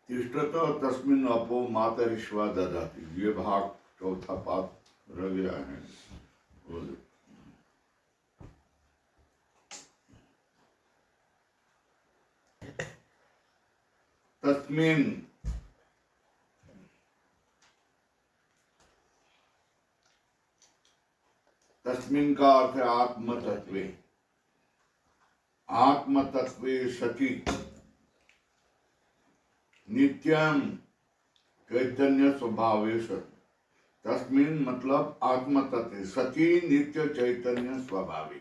तिष्ठत तस्मिन् अपो मातरिश्वा ददाति। ये भाग चौथा पाठ रह गया है। तस्मिन् तस्मिन् का अर्थ है आत्म तत्वे। आत्म तत्वे सति नित्यम चैतन्य स्वभावेश। तस्मिन् मतलब आत्म तत्व सती नित्य चैतन्य स्वभावी।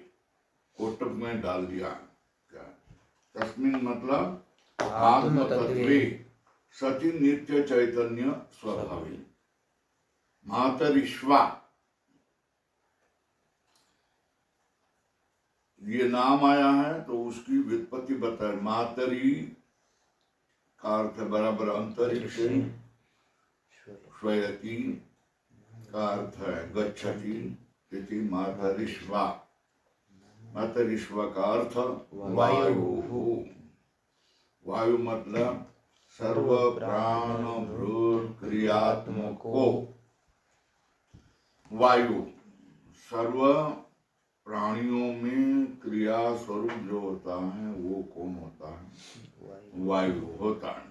कोष्टक में डाल दिया क्या? तस्मिन् मतलब आत्म तत्वे सती नित्य चैतन्य स्वभावी। मातरिश्वा ये नाम आया है तो उसकी व्युत्पत्ति बताए। मातरी का अर्थ बराबर अंतरिक्ष, श्वयति का अर्थ है गच्छति, इति मातरिश्वा। मातरिश्वा का अर्थ वायु। वायु मतलब सर्व प्राण भूत क्रियात्मको। वायु सर्व प्राणियों में क्रिया स्वरूप जो होता है वो कौन होता है? वायु होता है।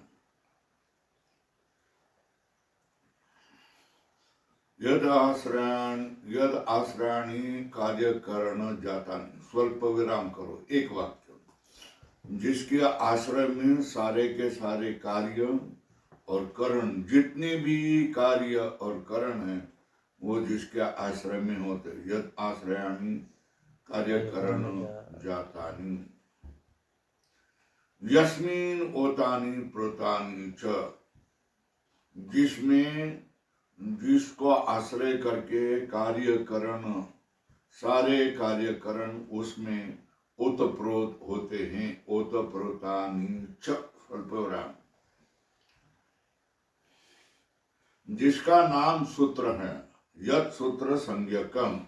यद आश्रयाणी कार्य करण जाता। स्वल्प विराम करो, एक वाक्य। जिसके आश्रय में सारे के सारे कार्य और करण, जितने भी कार्य और करण है वो जिसके आश्रय में होते। यद आश्रयाणी कार्य करण जातानि यस्मिन ओतानि प्रोतानि च। जिसमें जिसको आश्रय करके कार्यकरण, सारे कार्यकरण उसमें ओतप्रोत होते हैं। ओतप्रोतानि च स्वल्पविराम। जिसका नाम सूत्र है। यत् सूत्र संज्ञकम।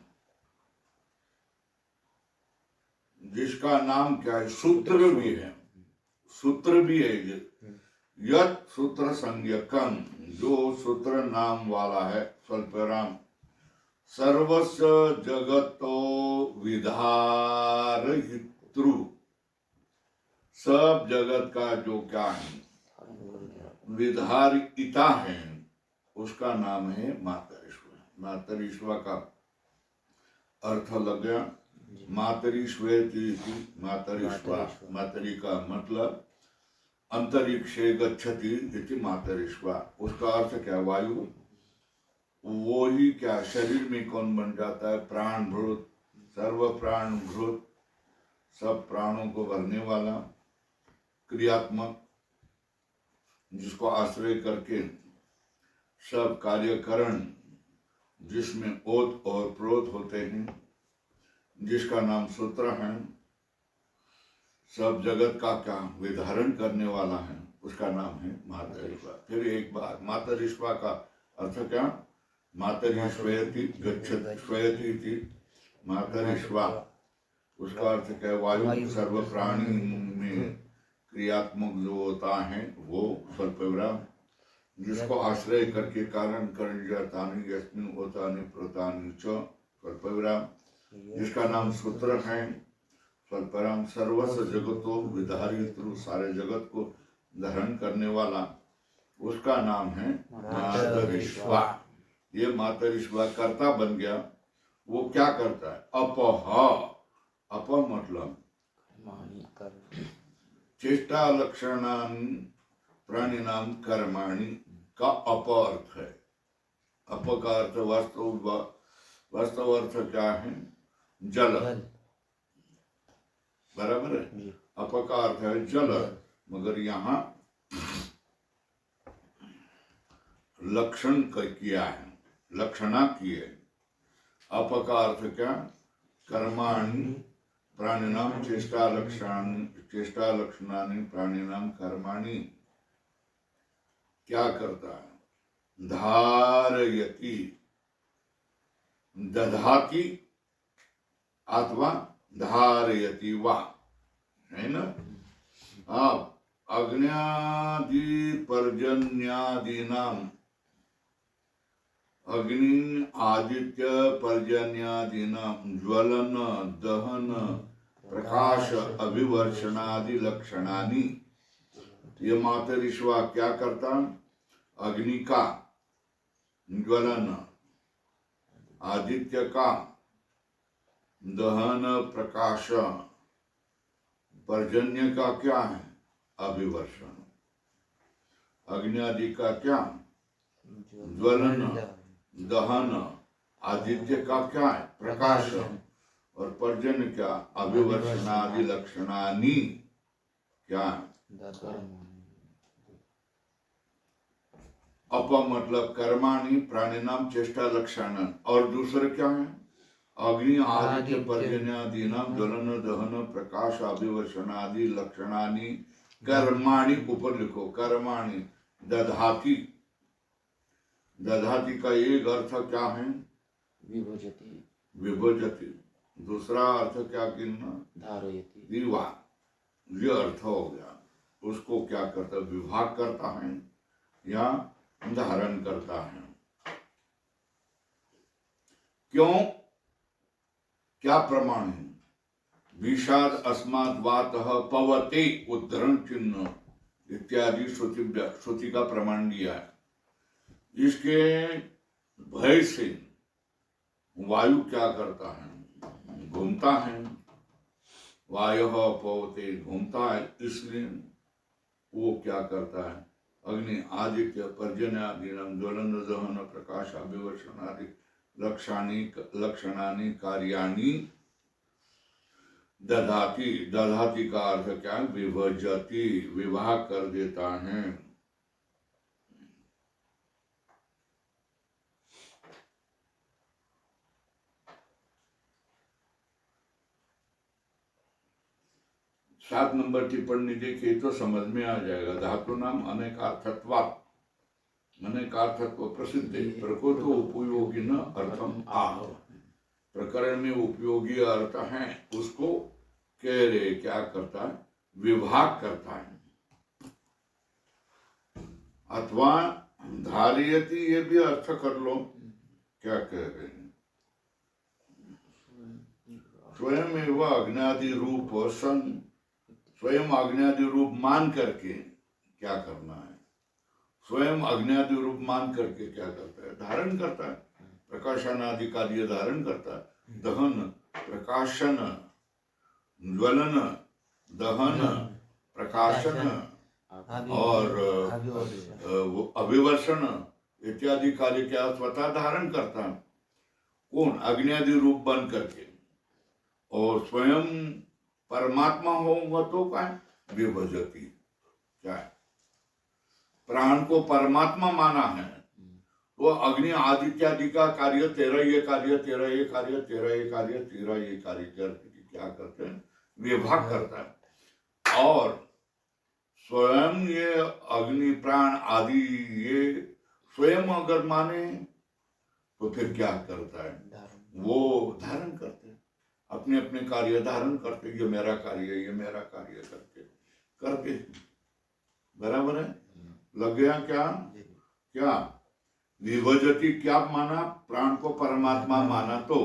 जिसका नाम क्या है? सूत्र भी है, सूत्र भी है। यत् सूत्र संज्ञकम, जो सूत्र नाम वाला है। स्वल्पविराम। सर्वस्य जगतो विधारयितृ। सब जगत का जो क्या है? विधारिता है, उसका नाम है मातरिश्वा। मातरिश्वा का अर्थ लग गया। मातरिश्वेति मातरिश्वा। मातरी का मतलब अंतरिक्षे गच्छति इति मातरिश्वा। उसका अर्थ क्या? वायु। वो ही क्या शरीर में कौन बन जाता है? प्राणभूत। सर्व प्राणभूत, सब प्राणों को भरने वाला, क्रियात्मक, जिसको आश्रय करके सब कार्यकरण, जिसमें ओत और प्रोत होते हैं, जिसका नाम सूत्र है। सब जगत का क्या विधारण करने वाला है, उसका नाम है मातरिश्वा। फिर एक बार मातरिश्वा का अर्थ क्या? मातरी श्वयति गच्छति। श्वयति थी मातरिश्वा। उसका अर्थ क्या? वायु। सर्व प्राणी में क्रियात्मक जो होता है वो स्वल्पविराम। जिसको आश्रय करके कारण करण जातानि यस्मिन् ओतानि प्रोतानि च स्वल्पविराम। जिसका नाम सूत्र है। स्वल्पविराम। सर्वस्व जगतो विधारितृ। सारे जगत को धारण करने वाला, उसका नाम है मातरिश्वा। ये मातरिश्वा कर्ता बन गया। वो क्या करता है? अपह। अप मतलब चेष्टा लक्षणानि प्राणिनाम कर्माणि का अप अर्थ है। अप का अर्थ वास्तव अर्थ क्या है? जल। बराबर है। अप का अर्थ है जल, मगर यहाँ लक्षण किया है, लक्षणा की है। अप का अर्थ क्या? कर्माणि प्राणिनाम चेष्टा लक्षणानि प्राणिनाम कर्माणि। क्या करता है? धारयति, दधाति अथवा धारयति वा, है ना। आप अग्न्यादि पर्जन्यादीनाम अग्नि आदित्य पर्जन्यादीनाम ज्वलन दहन प्रकाश अभिवर्षणादि लक्षणानि। ये मातरिश्वा क्या करता? अग्नि का ज्वलन, आदित्य का दहन प्रकाश, पर्जन्य का क्या है? अभिवर्षण। अग्नि आदि का क्या? ज्वलन दहन। आदित्य का क्या है? प्रकाश। और पर्जन्य क्या? अभिवर्षणादि लक्षणानि क्या है? अप मतलब कर्माणि प्राणिनाम चेष्टा लक्षण। और दूसरे क्या है? अग्नि आदित्य पर्जन्यादीनाम ज्वलन दहन प्रकाश अभिवर्षणादि लक्षणानि कर्माणि। ऊपर लिखो कर्माणि। दधाति, दधाति का एक अर्थ क्या है? विभजति। विभजति। दूसरा अर्थ क्या गिनना? धारयति। विवाह, ये अर्थ हो गया। उसको क्या करता? विभाग करता है या धारण करता है। क्यों? क्या प्रमाण है? विषाद अस्मात् वातः पवते उद्धरण चिन्ह इत्यादि श्रुति का प्रमाण दिया है। इसके भय से वायु क्या करता है? घूमता है। वायु पवते घूमता है, इसलिए वो क्या करता है? अग्नि आदित्य पर्जन्यादीनाम ज्वलन दहन प्रकाश अभिवर्षणादि लक्षणानि कार्याणि दधाति। दधाति का अर्थ क्या है? विभजति, विवाह कर देता है। सात नंबर टिप्पणी देखिए तो समझ में आ जाएगा। धातु नाम अनेकार्थत्वात्, अनेकार्थत्व प्रसिद्ध है। प्रकृत उपयोगी न अर्थम आह। प्रकरण में उपयोगी अर्थ है उसको कह रहे क्या करता है? विभाग करता है। अथवा धारयति, ये भी अर्थ कर लो। क्या कह रहे हैं? स्वयं एवं अग्नादि रूप सन, स्वयं अग्नादि रूप मान करके क्या करना है? स्वयं अग्नादि रूप मान करके क्या करता है? धारण करता है। प्रकाशन आदि कार्य धारण करता है। दहन, प्रकाशन, ज्वलन, दहन, प्रकाशन और अभिवर्षण इत्यादि कार्य क्या स्वतः धारण करता है। कौन? अग्नादि रूप बन करके। और स्वयं परमात्मा होगा तो क्या है? विभजति। क्या है? प्राण को परमात्मा माना है तो अग्नि आदित्यादि का कार्य, तेरा ये कार्य, तेरा ये कार्य, तेरा ये कार्य, तेरा ये कार्य करके क्या करते हैं? विभाग करता है। और स्वयं ये अग्नि प्राण आदि ये स्वयं अगर माने तो फिर क्या करता है? वो धारण करते हैं, अपने अपने कार्य धारण करते। ये मेरा कार्य, ये मेरा कार्य करके बराबर है। लग गया क्या? क्या विभजति क्या माना? प्राण को परमात्मा माना तो,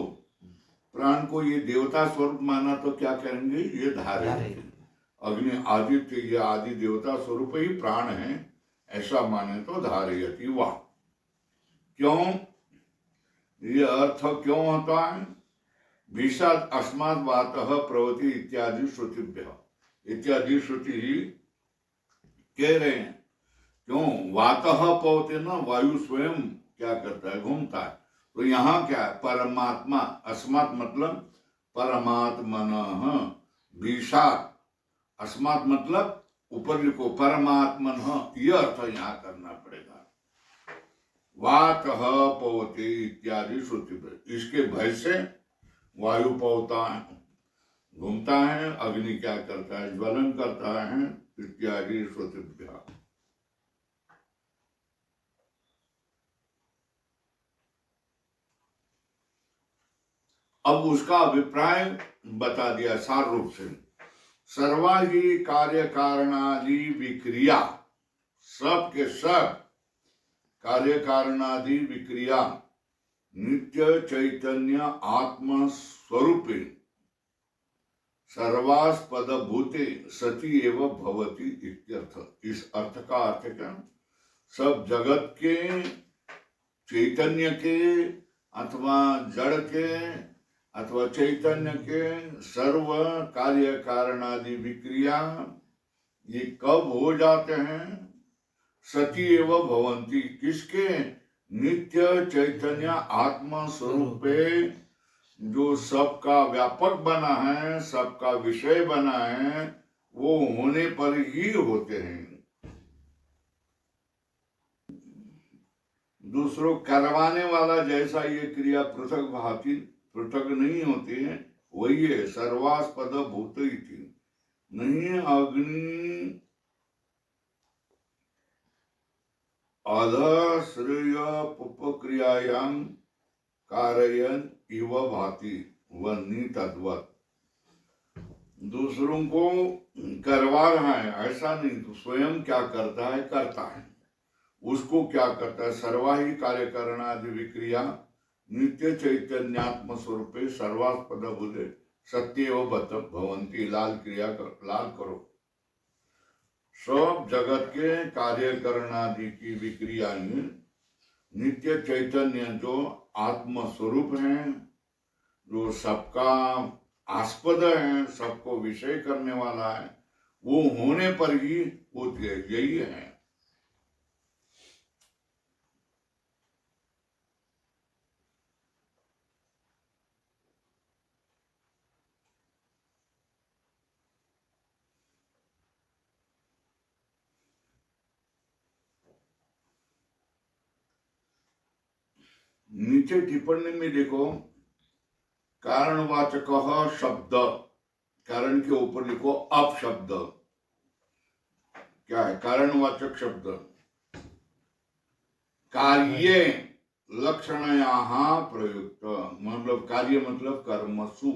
प्राण को ये देवता स्वरूप माना तो क्या कहेंगे? ये धारे। अग्नि आदित्य ये आदि देवता स्वरूप ही प्राण है, ऐसा माने तो धारयति। वाह! क्यों ये अर्थ क्यों होता है? विषाद अस्मात् वातः प्रवति इत्यादि श्रुतिभ्यः। इत्यादि श्रुति कह रहे हैं क्यों? वातः पवते न, वायु स्वयं क्या करता है? घूमता है। तो यहाँ क्या है? परमात्मा। अस्मात् मतलब परमात्मनः। विषाद अस्मात् मतलब ऊपर लिखो परमात्मनः, यह अर्थ यहाँ करना पड़ेगा। वातः पवते इत्यादि श्रुति, इसके भय से वायु पवता है, घूमता है। अग्नि क्या करता है? ज्वलन करता है इत्यादि श्रुतिभ्यः। अब उसका अभिप्राय बता दिया सार रूप से। सर्वा ही कार्य कारणादि विक्रिया सब के सब कार्य कारणादि विक्रिया नित्य चैतन्य आत्म स्वरूपे सर्वास्पद भूते सती एव भवति इत्यर्थ। इस अर्थ का अर्थ क्या? सब जगत के, चैतन्य के अथवा जड़ के अथवा चैतन्य के सर्व कार्य कारणादि विक्रिया ये कब हो जाते हैं? सती एव भवन्ति, किसके? नित्य चैतन्य आत्मा स्वरूपे, जो सबका व्यापक बना है, सबका विषय बना है, वो होने पर ही होते हैं। दूसरों करवाने वाला जैसा ये क्रिया पृथक भांति पृथक नहीं होती है, वही है सर्वास्पद भूत इति। नहीं अग्नि अधश्रेय पुपक्रियायाम कारयन इव भाति वन्नी तद्वत्। दूसरों को करवा रहा है ऐसा नहीं, तो स्वयं क्या करता है? करता है। उसको क्या करता है? सर्वाही कार्य करणादि विक्रिया नित्य चैतन्यात्म स्वरूपे सर्वास्पद बुद्धे सत्येव भवन्ति। लाल क्रिया लाल करो। सब जगत के कार्य करणादि की विक्रियाएं नित्य चैतन्य जो आत्म स्वरूप है, जो सबका आस्पद है, सबको विषय करने वाला है, वो होने पर ही होती है। यही है। नीचे टिप्पणी में देखो, कारणवाचक शब्द, कारण के ऊपर लिखो अपशब्द। क्या है? कारणवाचक शब्द कार्ये लक्षणयाः प्रयुक्त, मतलब कार्य मतलब कर्मसु,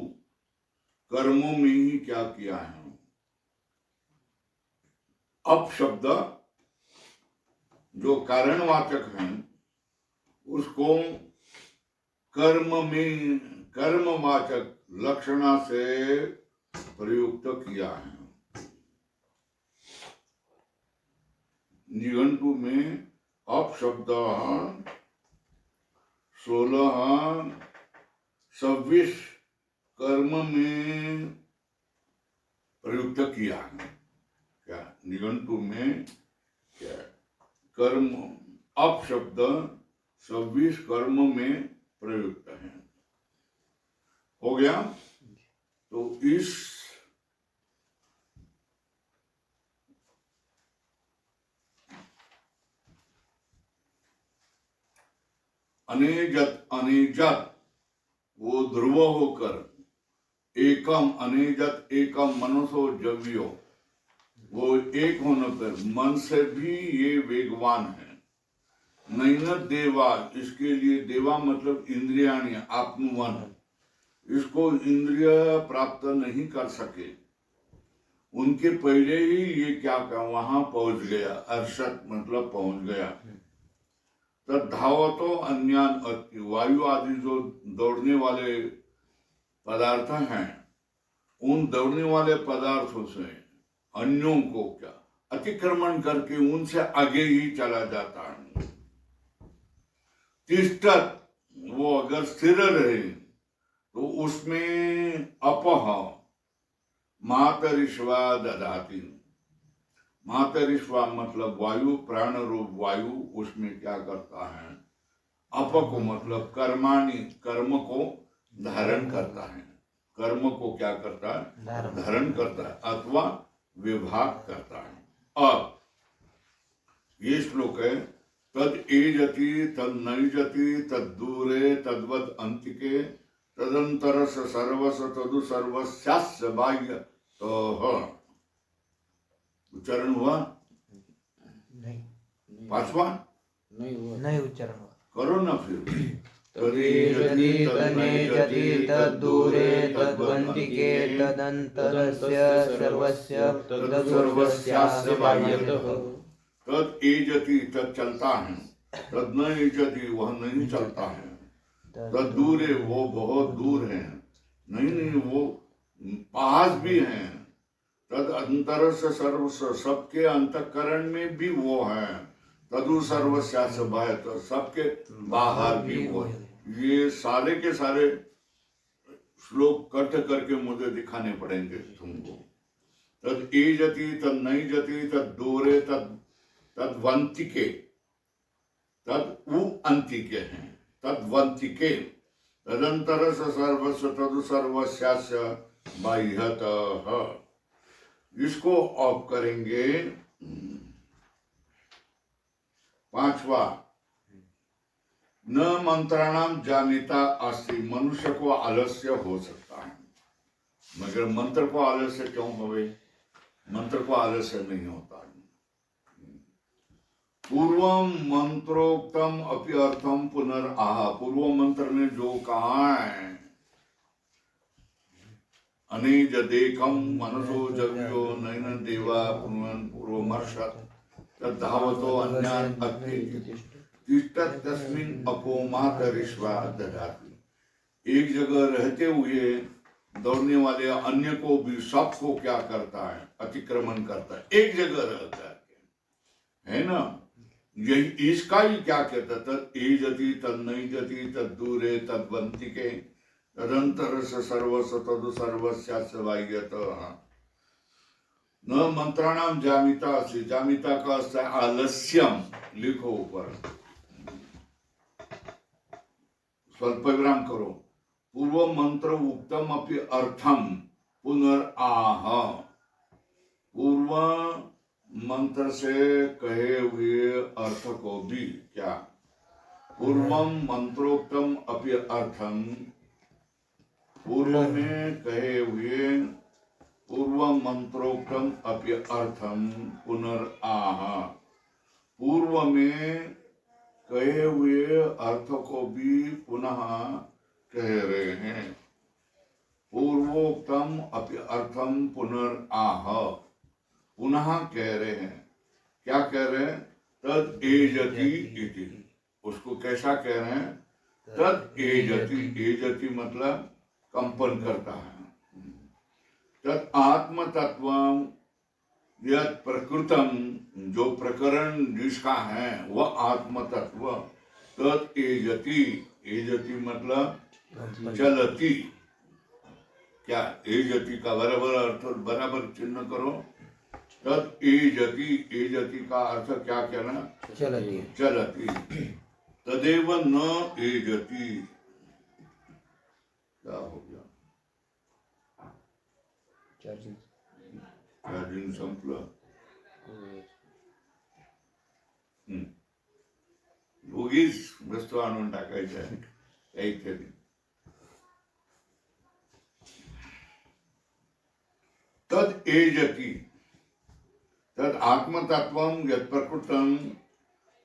कर्मों में ही क्या किया है। अपशब्द जो कारणवाचक है उसको कर्म में कर्मवाचक लक्षणा से प्रयुक्त किया है। निघंटु में अपशब्द 16, 26 कर्म में प्रयुक्त किया है। क्या निघंटु में क्या कर्म अपशब्द 26 कर्म में प्रयुक्त है। हो गया? तो इस अनेजत अनेजत वो ध्रुव होकर, एकम अनेजत एकम मनसो जव्यो, वो एक होने पर मन से भी ये वेगवान है। नैन देवा, इसके लिए देवा मतलब इंद्रियाणी, आत्मवन, इसको इंद्रिय प्राप्त नहीं कर सके, उनके पहले ही ये क्या कर वहां पहुंच गया। अर्षत मतलब पहुंच गया। तब धावतो अन्यान अति, वायु आदि जो दौड़ने वाले पदार्थ हैं, उन दौड़ने वाले पदार्थों से अन्यों को क्या अतिक्रमण करके उनसे आगे ही चला जाता है। तिष्ठत, वो अगर स्थिर रहे तो उसमें अपह मातरिश्वा दधाति। मातरिश्वा मतलब वायु, प्राण रूप वायु उसमें क्या करता है? अप को मतलब कर्माणि, कर्म को धारण करता है। कर्म को क्या करता है? धारण करता है अथवा विभाग करता है। अब ये श्लोक है, तद एजति तद नैजति तद दूरे तद्वद अंतिके तदंतर सर्वस तदु सर्वस्यास्य बाह्य। तो उच्चारण हुआ? नहीं, पांचवा नहीं उच्चारण हुआ। करो ना फिर। तदेजति तन्नेजति तद्दूरे तद्वन्तिके तदन्तरस्य सर्वस्य तदसर्वस्यास्य बाह्यतः। तद एजति तद चलता है, तद न एजति वह नहीं चलता है, तद दूर है वो बहुत दूर है, नहीं वो पास भी है, तद अंतर से सर्व सबके अंतःकरण में भी वो है, तदु सर्वस्यास्य बाह्य तो सबके बाहर भी वो है। ये सारे के सारे श्लोक कट करके मुझे दिखाने पड़ेंगे तुमको। तद एजति तद नहीं जति तद दूरे तद वंतिके, तद उ अंतिके हैं, तद वंतिके, तदंतर से सर्वस्व तदु सर्वस्यास्य बाह्यतः। इसको ऑफ करेंगे। पांचवा, न मंत्राणाम जानिता अस्ति, मनुष्य को आलस्य हो सकता है, मगर मंत्र को आलस्य क्यों होवे? मंत्र को आलस्य नहीं होता। पूर्वम मंत्रोक्तम अपि अर्थम पुनर्आह, पूर्व मंत्र ने जो कहा है, अनेज देकम मनसो जव्यो नैन देवा पुनर् पूर्वमर्षत् तद्धावतो अन्यान तिष्ठत् तस्मिन् अपोमातरिष्वा दधाति। एक जगह रहते हुए दौड़ने वाले अन्य को भी, सबको क्या करता है? अतिक्रमण करता है, एक जगह रहता है ना। यही इसका ही क्या कहता? तद एजति तद नहीं जति तद दूरे तद वंतिके तदंतर से सर्वस्व तदु सर्वस्यास्य बाह्यतः। न मंत्राणाम जामिता अस्ति, जामिता का अर्थ है आलस्यम, लिखो ऊपर, स्वल्प विराम करो। पूर्व मंत्र उक्तम अपि अर्थम पुनर्आह, पूर्व मंत्र से कहे हुए अर्थ को भी क्या? पूर्वम मंत्रोक्तम अपि अर्थम, पूर्व में कहे हुए, पूर्व मंत्रोक्तम अपि अर्थम पुनर्आह, पूर्व में कहे हुए अर्थ को भी पुनः कह रहे हैं। पूर्वोक्तम अपि अर्थम पुनर्आह, पुनः कह रहे हैं। क्या कह रहे हैं? तद एजति इति, उसको कैसा कह रहे हैं? तद एजति, एजति मतलब कंपन करता है। तद आत्म तत्व यद प्रकृतम, जो प्रकरण जिसका है वह आत्म तत्व, तद एजति, एजति मतलब चलती। क्या एजति का बराबर अर्थ, बराबर चिन्ह करो। तद एजति, एजति का अर्थ क्या कहना? चलती, चलती। तदेव न एजति, क्या हो गया? चार्जिंग संपलं. उगीच वस्तू आणून टाकायच्या काहीतरी. तद एजति, तद आत्मतत्वम यत् प्रकृतम,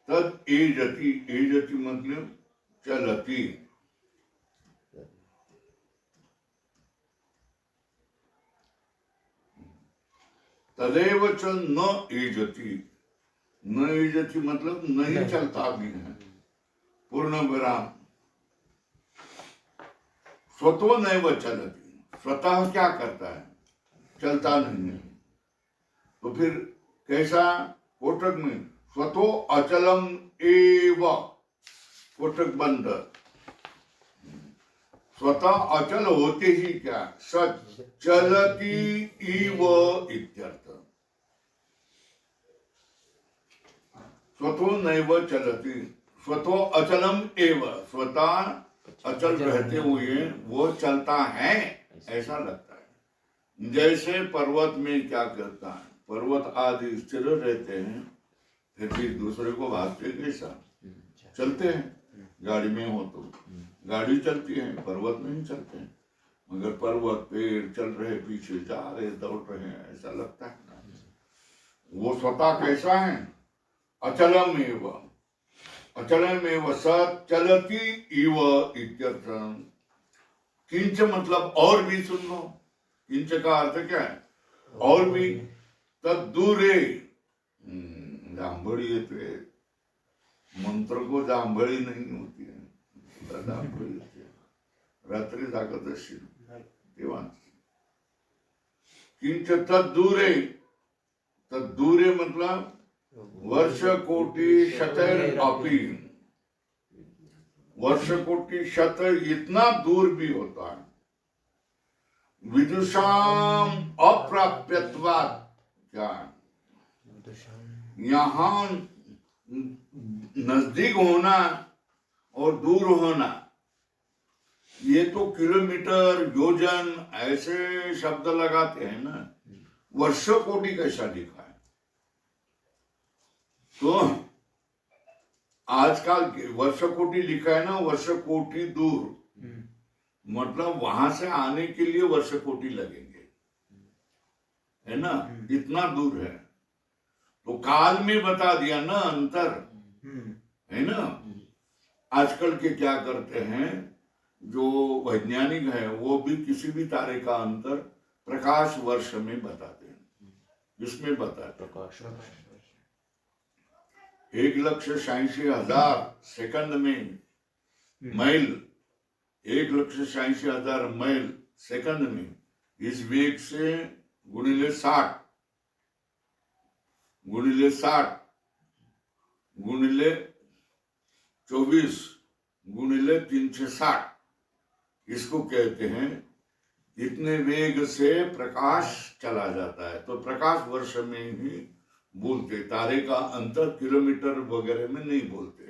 तद एजति, एजति मतलब चलती. तदेव च न एजति, न एजति मतलब नहीं चलता भी है. पूर्ण विराम. स्वतो नैव चलति, स्वतः क्या करता है? चलता नहीं है. तो फिर कैसा? कोटक में स्वतो अचलम एव, कोटक बंद. स्वतः अचल होते ही क्या? सच चलती इव इत्यर्थ. स्वतो नैव चलती, स्वतो अचलम एव, स्वतः अचल रहते हुए वो चलता है ऐसा लगता है. जैसे पर्वत में क्या करता है? पर्वत आदि स्थिर रहते हैं, फिर भी दूसरे को भागते कैसा? चलते हैं. गाड़ी में हो तो गाड़ी चलती है, पर्वत नहीं चलते हैं. मगर पर्वत पेड़ चल रहे, पीछे जा रहे, दौड़ रहे हैं, ऐसा लगता है ना. वो स्वतः कैसा है? अचलम एव, अचलम एव सत चलती इव इत्यर्थ. किंच मतलब और भी. सुन लो, किंच का अर्थ क्या है? और भी. तद दूरे, जांभळी येते, मंत्र को जांभळी नहीं होती है, तुला जांभळी येते. रात्री जागत असशील तेव्हा. किंच तद्दूरे, तद्दूरे मतलब वर्ष कोटि शतैर अपि, वर्ष कोटि शत इतना दूर भी होता है. विदुषाम अप्राप्यत्वात्, क्या यहाँ नजदीक होना और दूर होना, ये तो किलोमीटर योजन ऐसे शब्द लगाते हैं ना. वर्ष कोटि कैसा लिखा है? तो आजकल वर्ष कोटि लिखा है ना, वर्ष कोटि दूर, मतलब वहां से आने के लिए वर्ष कोटि लगेंगे, है ना, इतना दूर है. तो काल में बता दिया ना अंतर, है ना. आजकल के क्या करते हैं जो वैज्ञानिक है, वो भी किसी भी तारे का अंतर प्रकाश वर्ष में बताते हैं. इसमें बताते प्रकाश 1,86,000 सेकंड में माइल, 1,86,000 माइल सेकंड में, इस वेग से गुणिले 60 गुणिले 24 गुणिले 360, इसको कहते हैं. इतने वेग से प्रकाश चला जाता है. तो प्रकाश वर्ष में ही बोलते, तारे का अंतर किलोमीटर वगैरह में नहीं बोलते,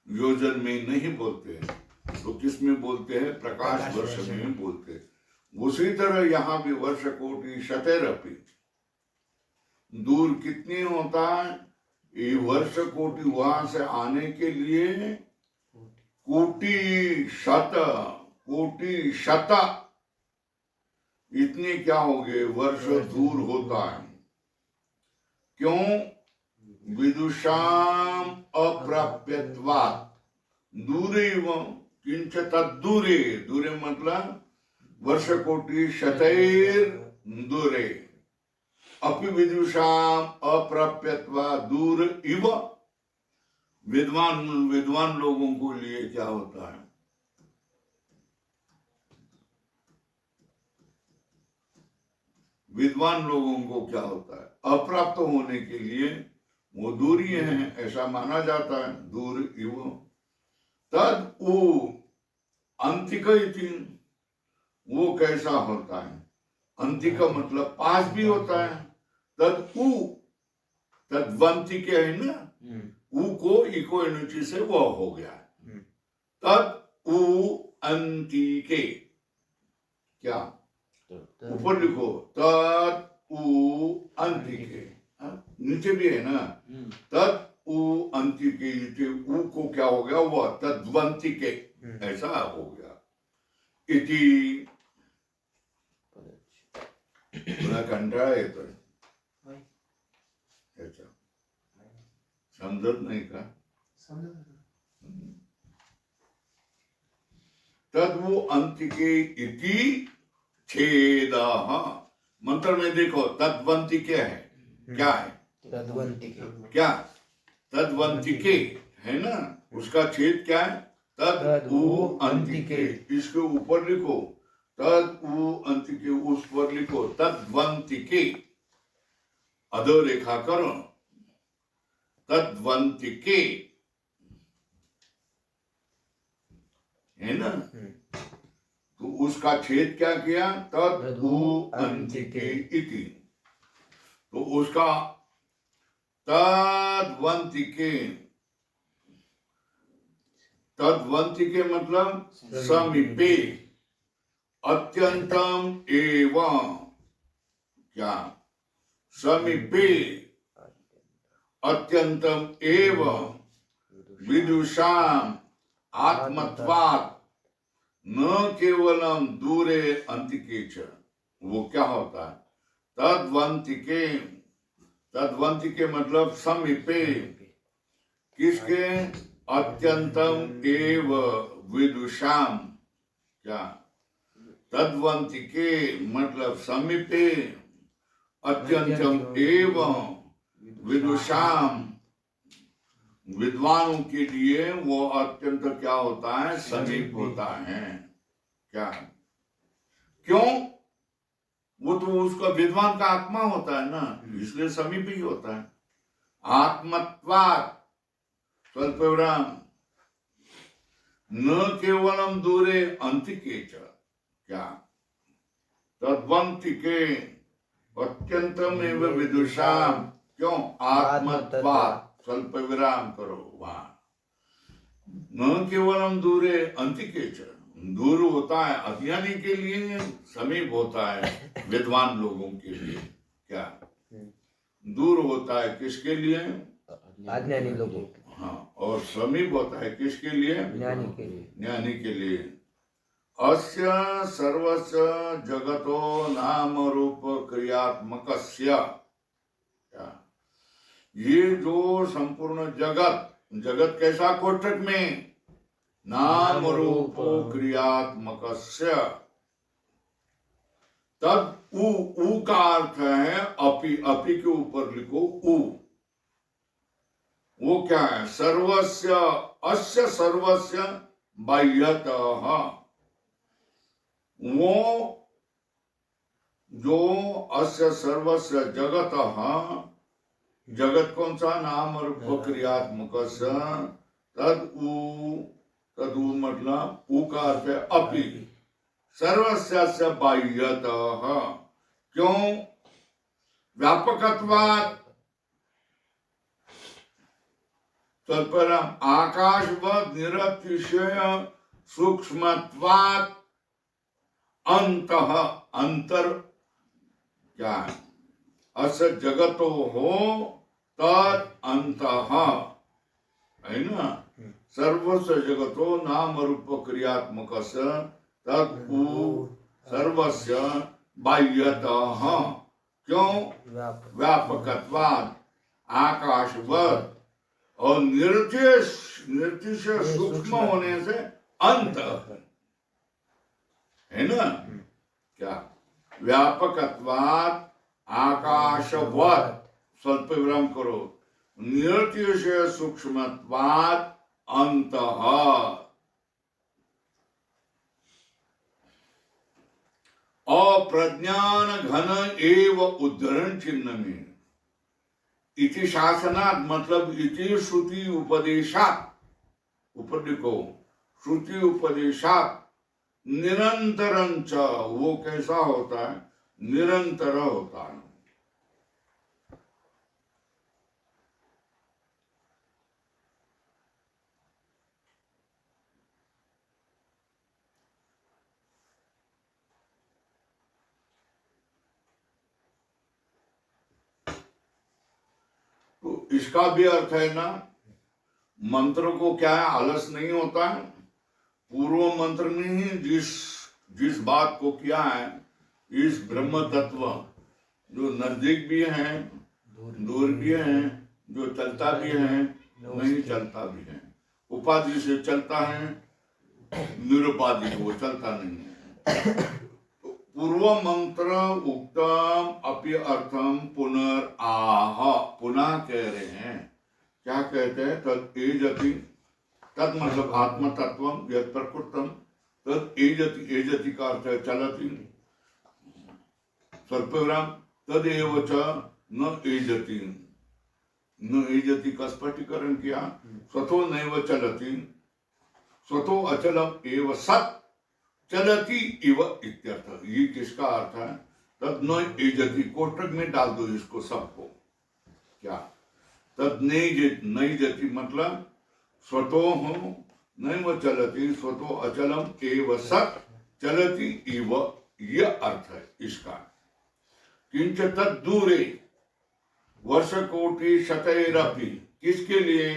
योजन में नहीं बोलते. तो किस में बोलते हैं? प्रकाश वर्ष में बोलते. उसी तरह यहाँ भी वर्ष कोटि शतैरपि, दूर कितनी होता है? ये वर्ष कोटि वहां से आने के लिए कोटि शत इतने क्या हो गए वर्ष दूर होता है. क्यों? विदुषाम अप्राप्यत्वात्, दूरे किंच तद्दूरे, दूरे मतलब वर्ष कोटि शतैर दूरे, अपि विदुषाम अप्राप्यत्वात् दूर इव. विद्वान लोगों को लिए क्या होता है? विद्वान लोगों को क्या होता है? अप्राप्त होने के लिए वो दूरी है, ऐसा माना जाता है. दूर इव तद उ अंतिक इति, वो कैसा होता है? अंतिक मतलब पास भी होता है. तद उ, तद्वंतिके है ना, उ को इको एनुची से वो हो गया. तद उ अंतिके, क्या ऊपर लिखो तद उ अंतिके, नीचे भी है ना. तद उ अंतिके, उ को क्या हो गया? वह तद्वंतिके, ऐसा हो गया. इति तुला कंटाळा येतोय याचा, समजत नाही का? तद वो अंतिके इति छेदः. मंत्र में देखो तद्वंतिके है, क्या है? तद्वंतिके, क्या? तद्वंतिके है ना, उसका छेद क्या है? तद उ अंतिके. इसके ऊपर लिखो तद उ अंतिके, उस पर लिखो तद्वंतिके, अधोरेखा करो. तद्वंतिके है ना. तो उसका छेद क्या किया? तद उ अंतिके इति. तो उसका तद्वंतिके, तद्वंतिके मतलब समीपे, अत्यंतम एवं, क्या? समीपे अत्यंतम एवं विदुषाम आत्मत्वात् न केवलम दूरे अंतिके च. वो क्या होता है? तद्वंतिके, तद्वंतिके मतलब समीपे, किसके? अत्यंतम एव विदुषाम, क्या? तद्वंतिके मतलब समीपे, अत्यंतम एवं विदुषाम, विद्वानों के लिए वो अत्यंत क्या होता है, समीप होता है। क्या, क्यों? वो तो उसका विद्वान का आत्मा होता है ना, इसलिए समीप ही होता है। आत्मत्वात् स्वल्पविराम, न केवलम दूरे अंतिके च, क्या तद्वंतिके अत्यंतमेव विदुषाम, क्यों? आत्मत्वात्, स्वल्प विराम करो वहां। न केवलम दूरे अंतिके च, दूर होता है अज्ञानी के लिए, समीप होता है विद्वान लोगों के लिए। क्या, दूर होता है किसके लिए? अज्ञानी लोगों के। हाँ, और समीप होता है किसके लिए? ज्ञानी के लिए। ज्ञानी के लिए। अस्य सर्वस्य जगतो नाम रूप क्रियात्मकस्य, ये जो संपूर्ण जगत, जगत कैसा? कोष्ठक में नाम रूप क्रियात्मकस्य, तद उ का अर्थ है अपि, अपि के ऊपर लिखो उ। वो क्या है? सर्वस्य, अस्य सर्वस्य बाह्यतः, वो जो अस्य सर्वस्य जगतः, जगत कौन सा? नाम रूप क्रियात्मकस्य, तद उ मतलब उ का अर्थ है अपि, सर्वस्य बाह्यतः, क्यों? व्यापकत्वात्, तत्परम आकाशवत् निरतिशय सूक्ष्मत्वात्, अंतः, अंतर क्या है? अस्य जगतो हो तद अंतः, है ना? सर्वस्य जगतो नाम रूप क्रियात्मकस्य तद उ सर्वस्य बाह्यतः, क्यों? व्यापकत्वात् आकाशवत्, और निर्तिशय सूक्ष्म होने से अंत, है ना? क्या? व्यापकत्वात् आकाशवत्, स्वल्प विराम करो, निर्तिशय सूक्ष्मत्वात् अंतः। अप्रज्ञान घन एव उद्धरण चिन्ह में इति शासनात्, मतलब इति श्रुति उपदेशात्, ऊपर लिखो श्रुति उपदेशात् निरंतरंच, वो कैसा होता है? निरंतर होता है। तो इसका भी अर्थ है ना, मंत्र को क्या है? आलस नहीं होता है। पूर्व मंत्र में ही जिस बात को किया है, इस ब्रह्म तत्व जो नजदीक भी है, दूर भी है, जो चलता भी है, नहीं चलता भी है, उपाधि से चलता है, निरुपाधि वो चलता नहीं है। तो पूर्व मंत्र उक्तम अपि अर्थम पुनराह, पुनः कह रहे हैं। क्या कहते हैं? तद एजति, तद मतलब आत्म तत्व, यद प्रकृतम, तद एजति, एजति का अर्थ है चलति, स्वल्पविराम, तदेव च न एजति, न एजति का स्पष्टीकरण किया। स्वतो नैव चलति, स्वतो अचलम एव सत् चलति इव इत्यर्थ। ये किसका अर्थ है? तद न एजति, कोष्ठक में डाल दो इसको सबको। क्या? तद नहीं जति मतलब स्वतो हो नैव चलति, स्वतो अचलम एव सत् चलति इव, यह अर्थ है इसका। किंच तद दूरे वर्षकोटि शतैरपि, किसके लिए?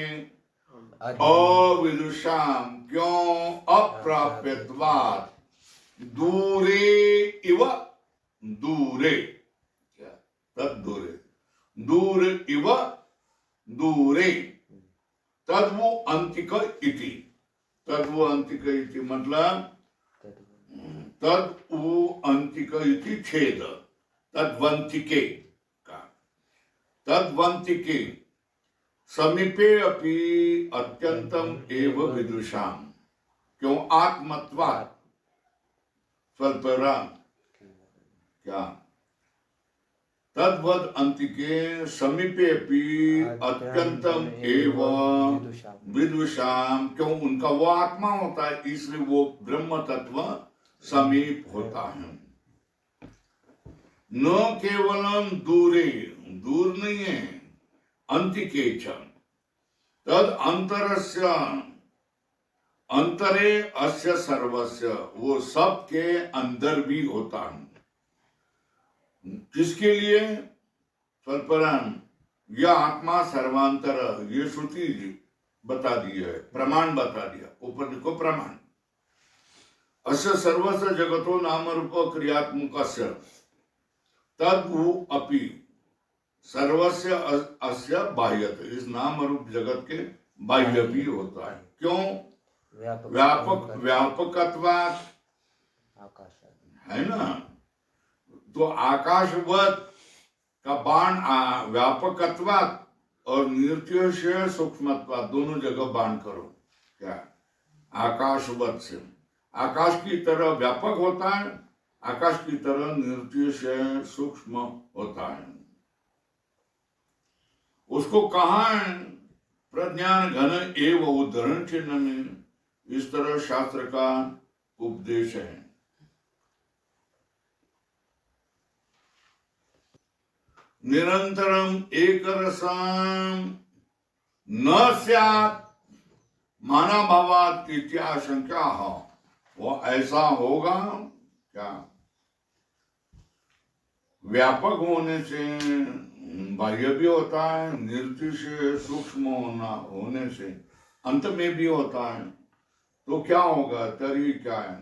अविदुषाम, क्यों? अप्राप्यत्वात्, दूरे इव, दूरे, क्या? तद दूरे, दूर इव दूरे, तद्वो अंतिक इति, तद्वो अंतिक इति मतलब तद्वो अंतिक इति छेद, तद्वंतिके का। तद्वंतिके समीपे अपि अत्यंतम एव विदुषाम। क्यों? आत्मत्वात् स्वल्पराम क्या तद्वद अंतिके समीपे अपि अत्यंतम एव विदुषाम। क्यों? उनका वो आत्मा होता है, इसलिए वो ब्रह्म तत्व समीप होता है। न केवलम दूरे, दूर नहीं है, अंतिके च तद अंतरस्य, अंतरे अस्य सर्वस्य, वो सबके अंदर भी होता है। किसके लिए? स्वल्पराम, यह आत्मा सर्वांतर, ये श्रुति बता दिया है, प्रमाण बता दिया, ऊपर लिखो प्रमाण। अस्य सर्वस्य जगतो नाम रूप क्रियात्मकस्य तद्भू अपि सर्वस्य अस्य बाह्यत, इस नाम रूप जगत के बाह्य भी होता है। क्यों? व्यापक व्यापकत्वात्, है ना। तो आकाशवत का बाण व्यापकत्वात् और निरतिशय सूक्ष्मत्वात्, दोनों जगह बाण करो। क्या? आकाशवत से आकाश की तरह व्यापक होता है, आकाश की तरह निरतिशय सूक्ष्म होता है। उसको कहा है? प्रज्ञान घन एवं उद्धरण चिन्ह में इस तरह शास्त्र का उपदेश है। निरंतरम एक रसम न स्यात् माना भावात इत्याशंका हो, वो ऐसा होगा क्या? व्यापक होने से बाह्य भी होता है, निर्तिशय सूक्ष्म होने से अंत में भी होता है। तो क्या होगा? तरी क्या है?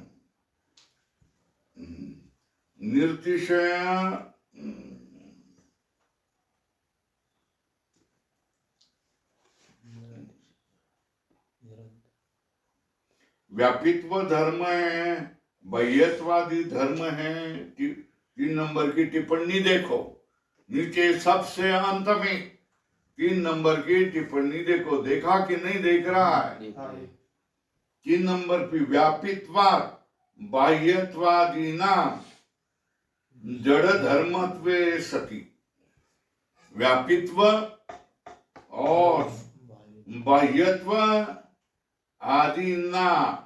निर्तिशय व्यापित्व धर्म है, बाह्यत्वादी धर्म है। 3 नंबर की टिप्पणी देखो, नीचे सबसे अंत में 3 नंबर की टिप्पणी देखो। देखा कि नहीं देख रहा है? 3 नंबर की व्यापित्वाद बाह्यत्वादीना जड़ धर्मत्वे सति, व्यापित्व और बाह्यत्व आदि ना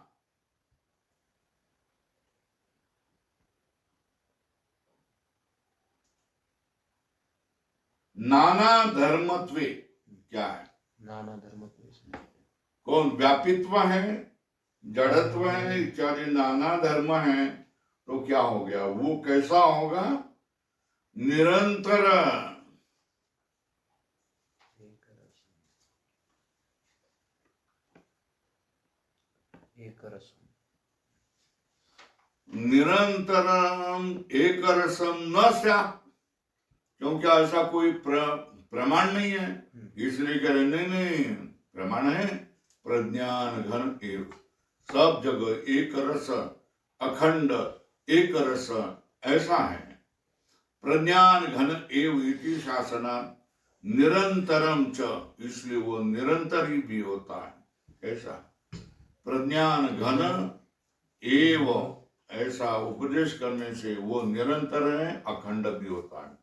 नाना धर्मत्वे, क्या है? नाना धर्मत्वे, कौन? व्यापित्व है, जड़त्व है इत्यादि नाना धर्म है। तो क्या हो गया? वो कैसा होगा? निरंतर निरंतरम एक रसम न स्यात्, क्योंकि ऐसा कोई प्रमाण नहीं है, इसलिए कह रहे नहीं, प्रमाण है प्रज्ञान घन एव, सब जगह एक रस, अखंड एक रस ऐसा है। प्रज्ञान घन एव इति शासना निरंतरम च, इसलिए वो निरंतर ही भी होता है। ऐसा प्रज्ञान घन एव, ऐसा उपदेश करने से वो निरंतर है, अखंड भी होता है।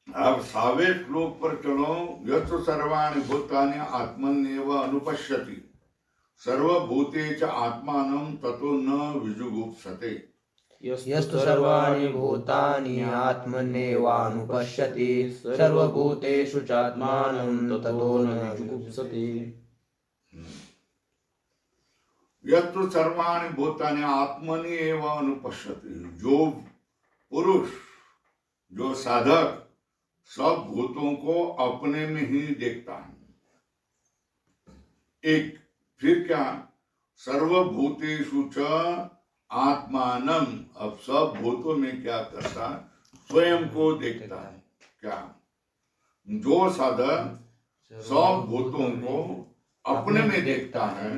अब 7वें श्लोक पर चलो। यत् सर्वाणि भूतानि आत्मन्येव अनुपश्यति सर्वभूतेषु आत्मानं ततो न विजुगुप्सते। यस्तु सर्वाणि भूतानि आत्मन्येवानुपश्यति सर्वभूतेषु चात्मानं ततो न विजुगुप्सते। यस्तु सर्वाणि भूतानि आत्मन्येव अनुपश्यति, जो पुरुष, जो साधक सब भूतों को अपने में ही देखता है। एक, फिर क्या? सर्वभूतेषु च आत्मानं, अब सब भूतों में क्या करता है? स्वयं को देखता है। क्या? जो साधक सब भूतों को अपने में देखता है,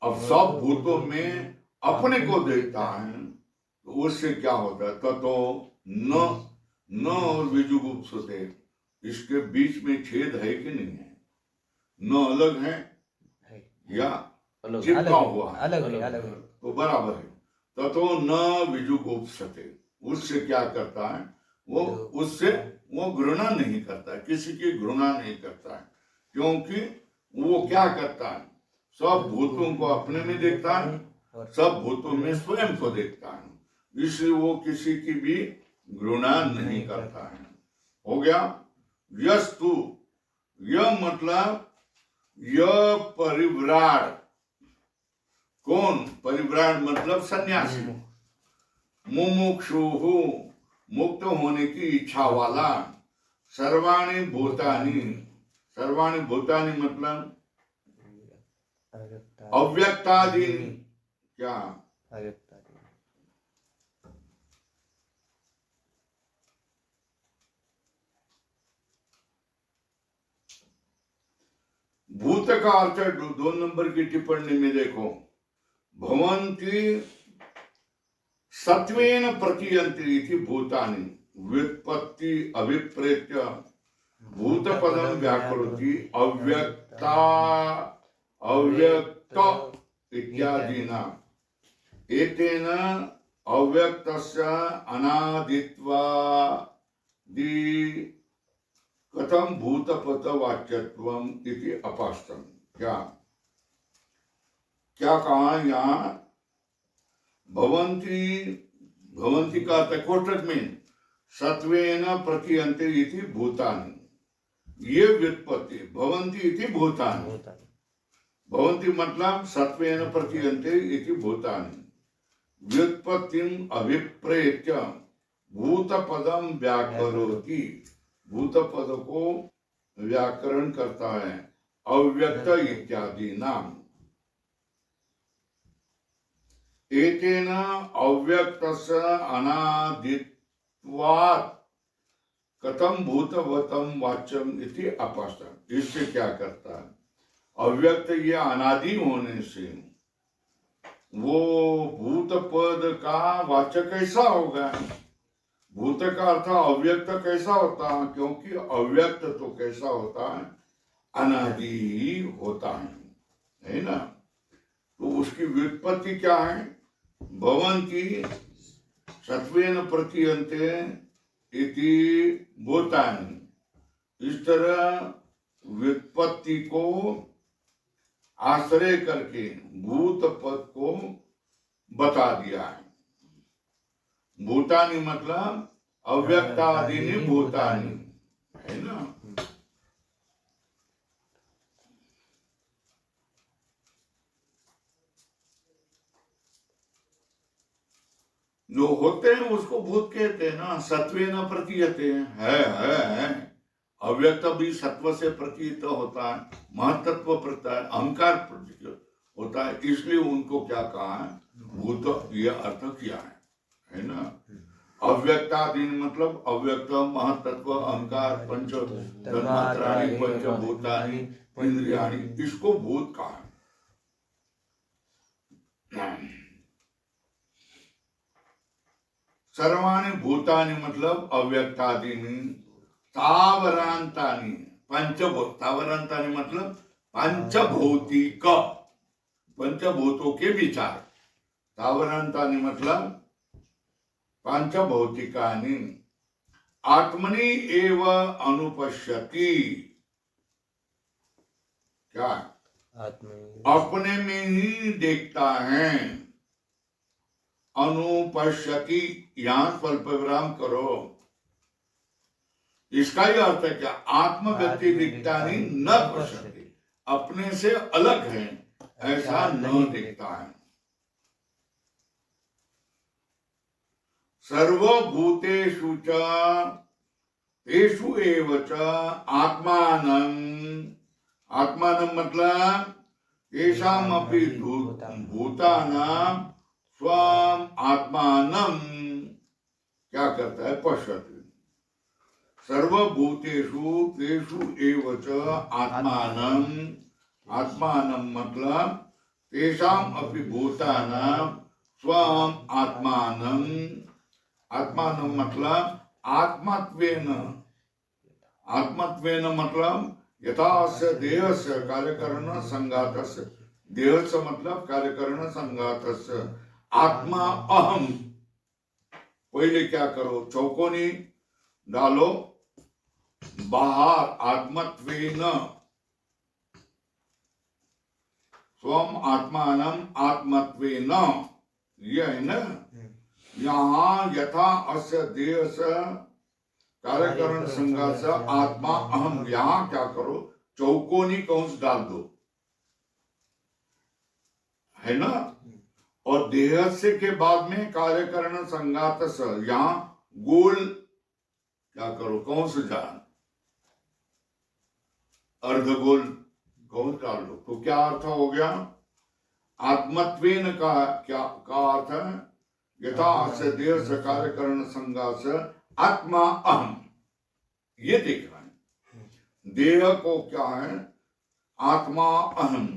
अब सब भूतों में अपने को देखता है, तो उससे क्या होता है? ततो न न और विजुगुप्सते, इसके बीच में छेद है कि नहीं है? न अलग है है। या अलग चिपका हुआ है? अलग है, अलग है। तो बराबर है। ततो न विजुगुप्सते, उससे क्या करता है वो? उससे वो घृणा नहीं करता है, किसी की घृणा नहीं करता है, क्योंकि वो क्या करता है? सब भूतों को अपने में देखता है, सब भूतों में स्वयं को देखता है, इसलिए वो किसी की भी घृणा नहीं करता है। हो गया। यस्तु, यह मतलब यह परिव्राट, कौन? परिव्राट मतलब सन्यासी, मुमुक्षु, मुक्त होने की इच्छा वाला, सर्वाणि भूतानि, सर्वाणि भूतानि मतलब अव्यक्तादीनि, क्या? अव्यक्तादीनि। भूत का अर्थ है, 2 नंबर की टिप्पणी में देखो, भवन्ति सत्वेन प्रतीयन्ति इति भूतानि, व्युत्पत्ति अभिप्रेत्य भूतपदं व्याकरोति, अव्यक्ता अव्यक्त इत्यादिना, एतेन अव्यक्तस्य अनादित्वादि कथम भूतपद वाच्यत्वम इति अपास्तम। क्या क्या कहा यहाँ? भवन्ति, भवन्ति का कोष्ठक में सत्वेन प्रतीयन्ते इति भूतानि, ये व्युत्पत्ति भवन्ति इति भूतानि, भवन्ति मतलब सत्वेन प्रतीयन्ते इति भूतानि, व्युत्पत्तिम अभिप्रेत्य भूतपदम व्याकरोति, भूतपद को व्याकरण करता है, अव्यक्त इत्यादि नाम, एतेन अव्यक्तस्य अनादित्वात् कथम भूतवतम वाच्यम इति अपष्टम। इससे क्या करता है? अव्यक्त ये अनादि होने से वो भूतपद का वाचक कैसा होगा? भूत का अर्थ अव्यक्त कैसा होता है? क्योंकि अव्यक्त तो कैसा होता है? अनादि ही होता है ना? तो उसकी व्युत्पत्ति क्या है? भवन्ति सत्वेन प्रतीयन्ते इति भूतानि, इस तरह व्युत्पत्ति को आश्रय करके भूत पद को बता दिया है। भूतानि मतलब अव्यक्तादीनि भूतानि, है ना? जो होते हैं उसको भूत कहते हैं ना, सत्वेन प्रतीयते है। अव्यक्त भी सत्व से प्रतीत होता है, महत्त्व प्रत्यय अहंकार प्रतीत होता है, इसलिए उनको क्या कहा है? भूत, ये अर्थ किया है ना? अव्यक्तादीन मतलब अव्यक्त, महत्त्व, अहंकार, पंच तन्मात्राणि, पंचभूतानि, इंद्रियाणि, इसको भूत कहा है। सर्वाणि भूतानि मतलब अव्यक्तादीनि, तावरांतानि, पंचभूत, तावरांतानि मतलब पंचभौतिक, पंचभूतों के विचार, तावरांतानि मतलब पंचभौतिकानि, आत्मनि एव अनुपश्यति, क्या? अपने में ही देखता है। अनुपश्यति, यहां स्वल्प विराम करो, इसका ही अर्थ है क्या? आत्म व्यतिरिक्तानि न पश्यति, अपने से अलग है ऐसा न देखता है। सर्वभूतेषु च तेषु एव च आत्मानं, आत्मानं मतलब तेषामपि भूतानां स्वम आत्मानं क्या करता है? पश्यति। सर्वभूतेषु तेषु एव च आत्मानं, आत्मानं मतलब तेषाम अपि भूतानां स्वम आत्मानं, आत्मानं मतलब आत्मत्वेन, आत्मत्वेन मतलब यथास्य देहस्य कार्यकरण संघातस्य, देहस्य मतलब कार्यकरण संघातस्य, आत्मा अहम। पहले क्या करो, चौकोनी डालो, बाहर आत्मत्वेन, स्वम आत्मानम आत्मत्वेन, ये है ना। यहाँ यथा अस्य देहस्य कार्यकरण संघात आत्मा अहम, यहां क्या करो, चौकोनी कंस डाल दो, है ना। और देहस्य के बाद में कार्यकरण संघात यहां गोल क्या करो, कंस जान, अर्धगोल कंस डाल दो। तो क्या अर्थ हो गया, आत्मत्वेन का क्या का अर्थ है, यथा अस्य देहस्य कार्यकरण संघात आत्मा अहम, ये देख रहे हैं। देह को क्या है, आत्मा अहम,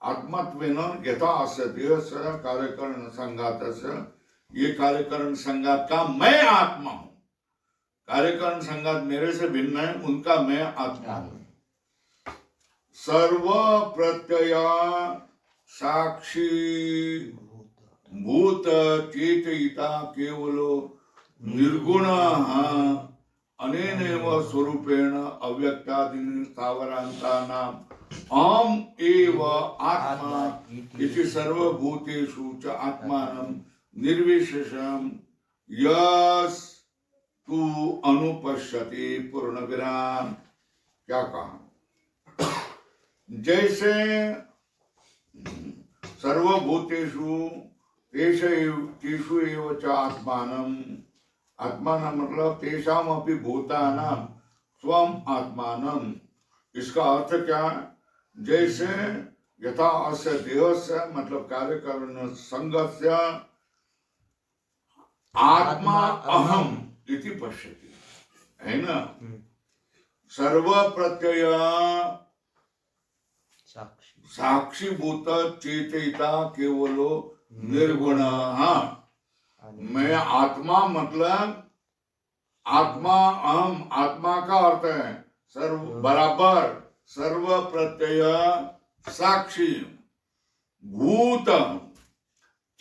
आत्मत्वेन यथा अस्य देहस्य कार्यकरण संघातस्य, ये कार्यकरण संघात का मैं आत्मा हूं। कार्यकरण संघात मेरे से भिन्न है, उनका मैं आत्मा हूं। सर्व प्रत्यय साक्षी भूत चेतयिता केवलो निर्गुण अनेनैव स्वरूपेण अव्यक्तादीनि स्थावरान्तानाम् अहम् एव आत्मा इति सर्वभूतेषु च आत्मानं निर्विशेषं यस्तु अनुपश्यति। पूर्ण विराम। क्या कहा, जैसे सर्वभूतेषु तेषु एव च आत्मानं, आत्मानं मतलब तेषाम अपि भूतानां स्वम आत्मानं। इसका अर्थ क्या है, जैसे यथा अस्य देहस्य मतलब कार्यकरण संघस्य आत्मा अहम इति पश्यति, है ना। सर्व प्रत्यय साक्षीभूत चेतयिता केवलो निर्गुण। मैं आत्मा मतलब आत्मा अहम, आत्मा का अर्थ है सर्व बराबर, सर्व प्रत्यय साक्षी भूत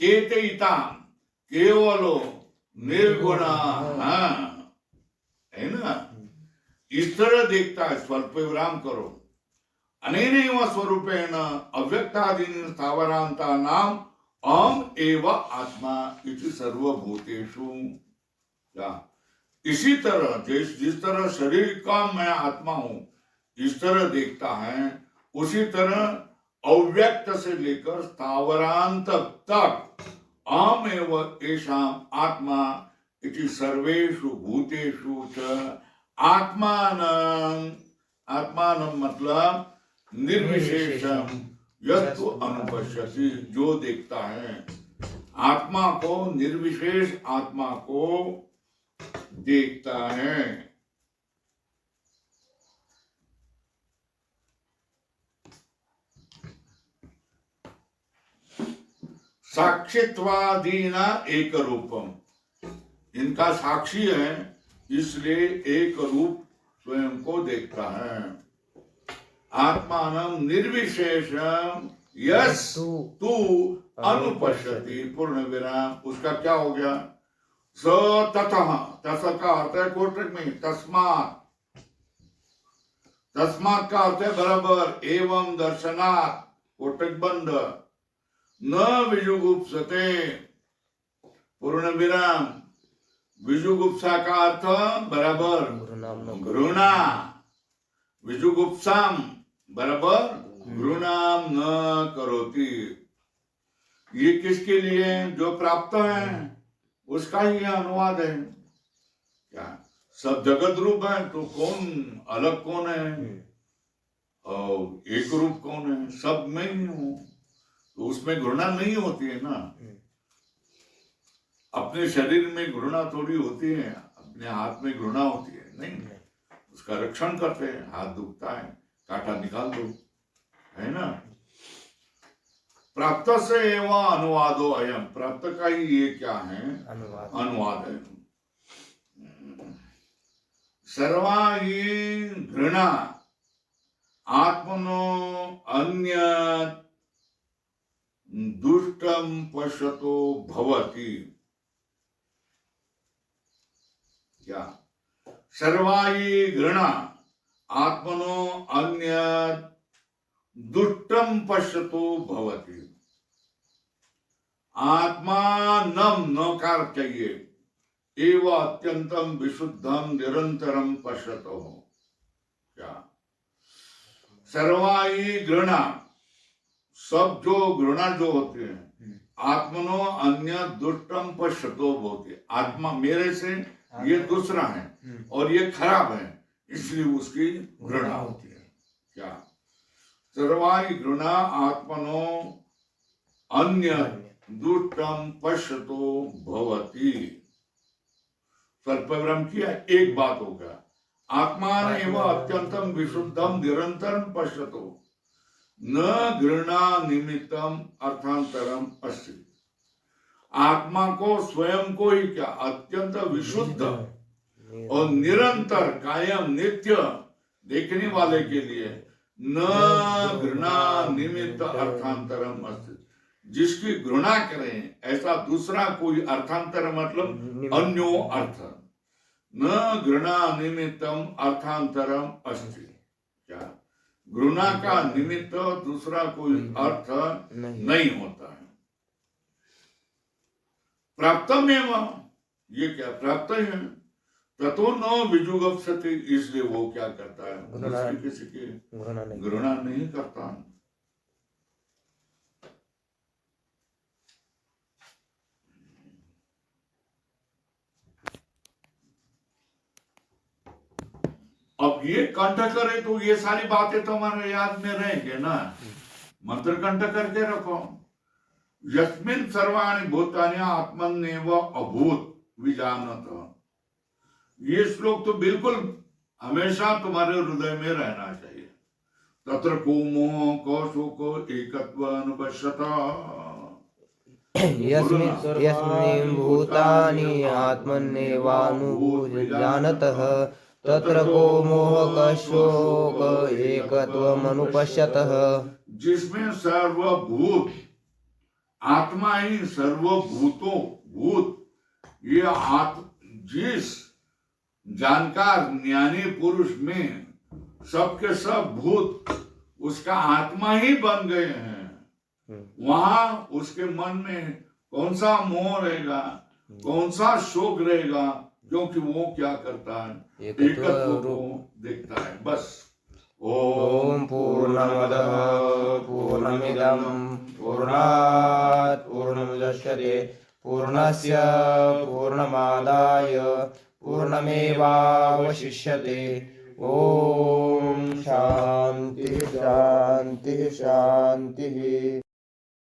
चेतयिता केवलो निर्गुण, है ना। इस तरह देखता है, स्वल्प विराम करो। अनेनैव स्वरूपेण अव्यक्तादीनि स्थावरान्तानाम् अहम् एव आत्मा इति सर्वभूतेषु। क्या, इसी तरह जिस तरह शरीर का मैं आत्मा हूं, इस तरह देखता है, उसी तरह अव्यक्त से लेकर स्थावरांत तक अहम् एव येषाम् आत्मा इति सर्वेषु भूतेषु च आत्मानं, आत्मानं मतलब निर्विशेषम यस्तु अनुपश्यति, जो देखता है आत्मा को, निर्विशेष आत्मा को देखता है। साक्षित्वादीना एक रूपम, इनका साक्षी है इसलिए एक रूप स्वयं को देखता है। आत्मानं निर्विशेषम यस्तु अनुपश्यति। पूर्ण विराम। उसका क्या हो गया, स ततः, तस का अर्थ है कोटक में तस्मात्, तस्मात् का अर्थ है बराबर, एवं दर्शनात् कोटक बंद, न विजुगुप्सते। पूर्ण विराम। विजुगुप्सा का अर्थ बराबर घृणा, विजुगुप्साम बराबर घृणाम न करोति। ये किसके लिए, जो प्राप्त है उसका ही अनुवाद है। क्या, सब जगत रूप है तो कौन अलग कौन है, और एक रूप कौन है, सब में ही हूं, तो उसमें घृणा नहीं होती है ना। अपने शरीर में घृणा थोड़ी होती है, अपने हाथ में घृणा होती है नहीं, उसका रक्षण करते हैं। हाथ दुखता है, कांटा निकाल दो, है ना। प्राप्त से एवं अनुवादो अयम, प्राप्त का ही ये क्या है, अनुवाद है। सर्वा ही घृणा आत्मनो अन्य दुष्टम पश्यतो भवति। क्या? सर्वायी घृणा आत्मनो अन्य दुष्टम पश्यतो भवति। आत्मानं नकार चाहिए एव अत्यंतम विशुद्धम निरंतरम पश्यतो। क्या? सर्वायी घृणा, सब जो घृणा जो होते हैं, आत्मनो अन्य दुष्टम पश्यतो भवति। आत्मा मेरे से ये दूसरा है और ये खराब है, इसलिए उसकी घृणा होती है। क्या? सर्वायी घृणा आत्मनो अन्य दुष्टम पश्यतो भवति। स्वल्पविराम किया, एक बात होगा। आत्मान एवं अत्यंतम विशुद्धम निरंतरम पश्यतो न घृणा निमित्तम अर्थांतरम अस्ति। आत्मा को स्वयं को ही क्या अत्यंत विशुद्ध और निरंतर कायम नित्य देखने वाले के लिए न घृणा निमित्त अर्थांतरम अस्ति। जिसकी घृणा करें ऐसा दूसरा कोई अर्थांतर मतलब अन्यो अर्थ न घृणा निमित्तम अर्थांतरम अस्ति। क्या? घृणा का निमित्त दूसरा कोई अर्थ नहीं होता है। प्राप्तम एवं ये क्या प्राप्त है ततो न विजुगप्सति, इसलिए वो क्या करता है किसी की घृणा नहीं करता। अब ये कंठ करे तो ये सारी बातें तुम्हारे याद में रहेंगे ना। मंत्र कंठ करके रखो। यस्मिन् सर्वाणि भूतानि आत्मन्नेव अभूत विजानत। ये श्लोक तो बिल्कुल हमेशा तुम्हारे हृदय में रहना चाहिए। तत्र को मोह को शोक एकत्व अनुपश्यता। यस्मिन् भूतानि आत्मन्नेवानुभूत विजानतः तत्र को मोह का शोक एकत्वमनुपश्यतः। जिसमें सर्वभूत आत्मा ही सर्वभूतों भूत, ये जिस जानकार ज्ञानी पुरुष में सबके सब भूत उसका आत्मा ही बन गए हैं, वहां उसके मन में कौन सा मोह रहेगा, कौन सा शोक रहेगा, क्योंकि वो क्या करता है एकत्व को देखता है। बस ओम पूर्णमदः पूर्णमिदं पूर्णात् पूर्णमुदच्यते पूर्णस्य पूर्णमादाय पूर्णमेवावशिष्यते। ओम शांति शांति शांति।